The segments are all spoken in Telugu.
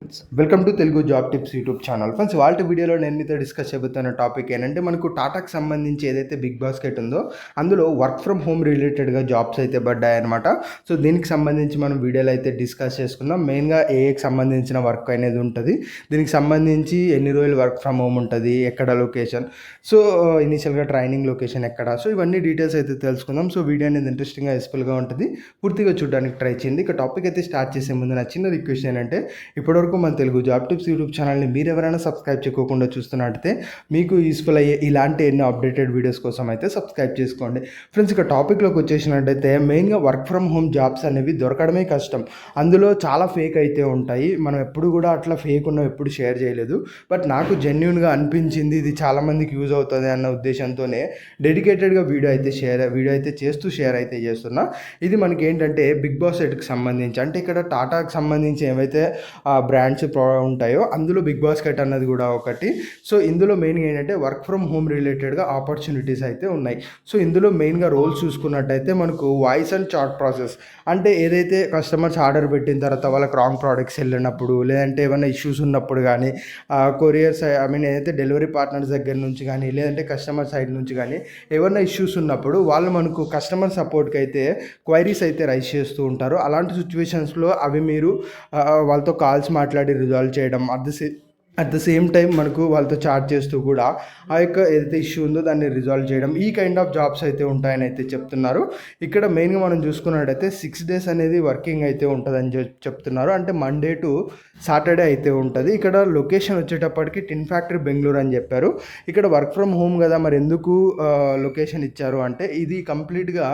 Friends, welcome to Telugu job tips YouTube channel. Friends, వాళ్ళ వీడియోలో నేను మీతో డిస్కస్ చేయబోతున్న టాపిక్ ఏంటంటే, మనకు టాటాకి సంబంధించి ఏదైతే బిగ్ బాస్కెట్ ఉందో అందులో వర్క్ ఫ్రమ్ హోమ్ రిలేటెడ్గా జాబ్స్ అయితే పడ్డాయన్నమాట. సో దీనికి సంబంధించి మనం వీడియోలో అయితే డిస్కస్ చేసుకుందాం. మెయిన్గా ఏఏకి సంబంధించిన వర్క్ అనేది ఉంటుంది. దీనికి సంబంధించి ఎన్ని రోజులు వర్క్ ఫ్రమ్ హోమ్ ఉంటుంది, ఎక్కడ లొకేషన్, సో ఇనీషియల్గా ట్రైనింగ్ లొకేషన్ ఎక్కడ, సో ఇవన్నీ డీటెయిల్స్ అయితే తెలుసుకుందాం. సో వీడియో అనేది ఇంట్రెస్టింగ్గా యూస్ఫుల్గా ఉంటుంది, పూర్తిగా చూడడానికి ట్రై చేయండి. ఇక టాపిక్ అయితే స్టార్ట్ చేసే ముందు నా చిన్న రిక్వెస్ట్ ఏంటంటే, ఇప్పటివరకు మన తెలుగు జాబ్ టిప్స్ యూట్యూబ్ ఛానల్ని మీరు ఎవరైనా సబ్స్క్రైబ్ చేయకుండా చూస్తున్నట్టయితే మీకు యూస్ఫుల్ అయ్యే ఇలాంటి ఎన్నో అప్డేటెడ్ వీడియోస్ కోసం అయితే సబ్స్క్రైబ్ చేసుకోండి. ఫ్రెండ్స్, ఇక టాపిక్లోకి వచ్చేసినట్టయితే మెయిన్గా వర్క్ ఫ్రమ్ హోమ్ జాబ్స్ అనేవి దొరకడమే కష్టం. అందులో చాలా ఫేక్ అయితే ఉంటాయి. మనం ఎప్పుడు కూడా అట్లా ఫేక్ ఉన్నవి ఎప్పుడు షేర్ చేయలేదు. బట్ నాకు జెన్యున్గా అనిపించింది, ఇది చాలామందికి యూజ్ అవుతుంది అన్న ఉద్దేశంతోనే డెడికేటెడ్గా వీడియో అయితే చేస్తూ షేర్ అయితే చేస్తున్నా. ఇది మనకి ఏంటంటే బిగ్ బాస్ ఎట్కి సంబంధించి, అంటే ఇక్కడ టాటాకి సంబంధించి ఏవైతే బ్రాండ్స్ ఉంటాయో అందులో బిగ్ బాస్కెట్ అన్నది కూడా ఒకటి. సో ఇందులో మెయిన్గా ఏంటంటే వర్క్ ఫ్రమ్ హోమ్ రిలేటెడ్గా ఆపర్చునిటీస్ అయితే ఉన్నాయి. సో ఇందులో మెయిన్గా రోల్స్ చూసుకున్నట్టయితే మనకు వాయిస్ అండ్ చాట్ ప్రాసెస్, అంటే ఏదైతే కస్టమర్స్ ఆర్డర్ పెట్టిన తర్వాత వాళ్ళకి రాంగ్ ప్రోడక్ట్స్ వెళ్ళినప్పుడు, లేదంటే ఏమైనా ఇష్యూస్ ఉన్నప్పుడు కానీ, కొరియర్స్ ఏదైతే డెలివరీ పార్ట్నర్స్ దగ్గర నుంచి కానీ, లేదంటే కస్టమర్ సైడ్ నుంచి కానీ ఏమైనా ఇష్యూస్ ఉన్నప్పుడు వాళ్ళు మనకు కస్టమర్ సపోర్ట్కి అయితే క్వైరీస్ అయితే రైజ్ చేస్తూ ఉంటారు. అలాంటి సిచ్యువేషన్స్లో అవి మీరు వాళ్ళతో కాల్స్ మాట్లాడి రిజాల్వ్ చేయడం, అట్ ద సేమ్ టైం మనకు వాళ్ళతో చాట్ చేస్తూ కూడా ఆ యొక్క ఏదైతే ఇష్యూ ఉందో దాన్ని రిజాల్వ్ చేయడం, ఈ కైండ్ ఆఫ్ జాబ్స్ అయితే ఉంటాయని అయితే చెప్తున్నారు. ఇక్కడ మెయిన్గా మనం చూసుకున్నట్టయితే 6 days అనేది వర్కింగ్ అయితే ఉంటుందని చెప్తున్నారు. అంటే మండే టు సాటర్డే అయితే ఉంటుంది. ఇక్కడ లొకేషన్ వచ్చేటప్పటికి టిన్ ఫ్యాక్టరీ బెంగళూరు అని చెప్పారు. ఇక్కడ వర్క్ ఫ్రమ్ హోమ్ కదా, మరి ఎందుకు లొకేషన్ ఇచ్చారు అంటే, ఇది కంప్లీట్గా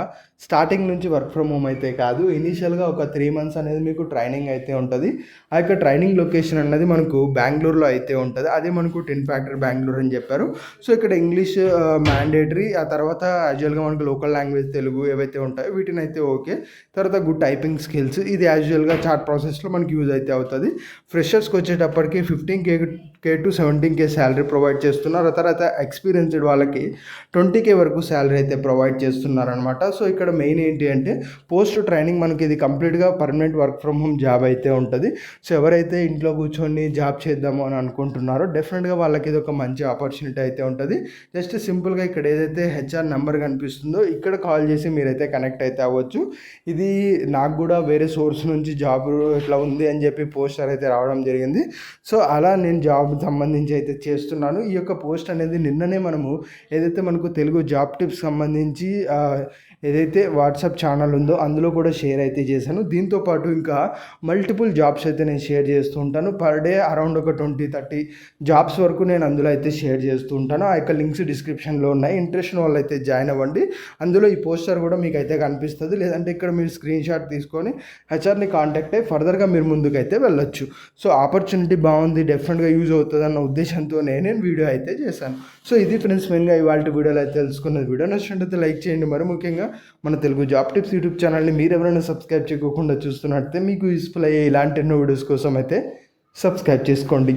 స్టార్టింగ్ నుంచి వర్క్ ఫ్రమ్ హోమ్ అయితే కాదు. ఇనీషియల్గా ఒక 3 months అనేది మీకు ట్రైనింగ్ అయితే ఉంటుంది. ఆ యొక్క ట్రైనింగ్ లొకేషన్ అన్నది మనకు బెంగళూరులో అయితే ఉంటుంది. అదే మనకు టిన్ ఫ్యాక్టరీ బెంగళూరు అని చెప్పారు. సో ఇక్కడ ఇంగ్లీష్ మ్యాండేటరీ, ఆ తర్వాత యాజువల్గా మనకు లోకల్ లాంగ్వేజ్ తెలుగు ఏవైతే ఉంటాయో వీటిని అయితే ఓకే. తర్వాత గుడ్ టైపింగ్ స్కిల్స్, ఇది యాజువల్గా చాట్ ప్రాసెస్లో మనకి యూజ్ అయితే అవుతుంది. ఫ్రెషర్స్కి వచ్చేటప్పటికి 15K to 17K salary provide చేస్తున్నారు. తర్వాత ఎక్స్పీరియన్స్డ్ వాళ్ళకి 20K వరకు శాలరీ అయితే ప్రొవైడ్ చేస్తున్నారనమాట. సో ఇక్కడ మెయిన్ ఏంటి అంటే, పోస్ట్ ట్రైనింగ్ మనకి ఇది కంప్లీట్గా permanent work from home job అయితే ఉంటుంది. సో ఎవరైతే ఇంట్లో కూర్చొని జాబ్ చేద్దాము అని అనుకుంటున్నారో డెఫినెట్గా వాళ్ళకి ఇది ఒక మంచి ఆపర్చునిటీ అయితే ఉంటుంది. జస్ట్ సింపుల్గా ఇక్కడ ఏదైతే హెచ్ఆర్ నెంబర్ కనిపిస్తుందో ఇక్కడ కాల్ చేసి మీరైతే కనెక్ట్ అయితే అవ్వచ్చు. ఇది నాకు కూడా వేరే సోర్స్ నుంచి జాబ్ ఇట్లా ఉంది అని చెప్పి పోస్టర్ అయితే రావడం జరిగింది. సో అలా నేను జాబ్ సంబంధించి అయితే చేస్తున్నాను. ఈ యొక్క పోస్ట్ అనేది నిన్ననే మనము ఏదైతే మనకు తెలుగు జాబ్ టిప్స్ సంబంధించి ఏదైతే వాట్సాప్ ఛానల్ ఉందో అందులో కూడా షేర్ అయితే చేశాను. దీంతోపాటు ఇంకా మల్టిపుల్ జాబ్స్ అయితే నేను షేర్ చేస్తూ ఉంటాను. పర్ డే అరౌండ్ ఒక 20-30 జాబ్స్ వరకు నేను అందులో అయితే షేర్ చేస్తూ ఉంటాను. ఆ యొక్క లింక్స్ డిస్క్రిప్షన్లో ఉన్నాయి. ఇంట్రెస్ట్ వాళ్ళు అయితే జాయిన్ అవ్వండి. అందులో ఈ పోస్టర్ కూడా మీకు అయితే కనిపిస్తుంది. లేదంటే ఇక్కడ మీరు స్క్రీన్ షాట్ తీసుకొని హెచ్ఆర్ని కాంటాక్ట్ అయ్యి ఫర్దర్గా మీరు ముందుకైతే వెళ్ళొచ్చు. సో ఆపర్చునిటీ బాగుంది, డెఫినెట్గా యూజ్ అవుతుంది అన్న ఉద్దేశంతో నేను వీడియో అయితే చేశాను. సో ఇది ఫ్రెండ్స్, మెయిన్గా ఇవాళ వీడియోలో అయితే తెలుసుకున్నది. వీడియో నచ్చినట్లయితే లైక్ చేయండి. మరి ముఖ్యంగా మన తెలుగు జాబ్ టిప్స్ యూట్యూబ్ ఛానల్ని మీరు ఎవరైనా సబ్స్క్రైబ్ చేయకుండా చూస్తున్నట్లయితే మీకు యూస్ఫుల్ అయ్యే ఇలాంటి ఎన్నో వీడియోస్ కోసం అయితే సబ్స్క్రైబ్ చేసుకోండి.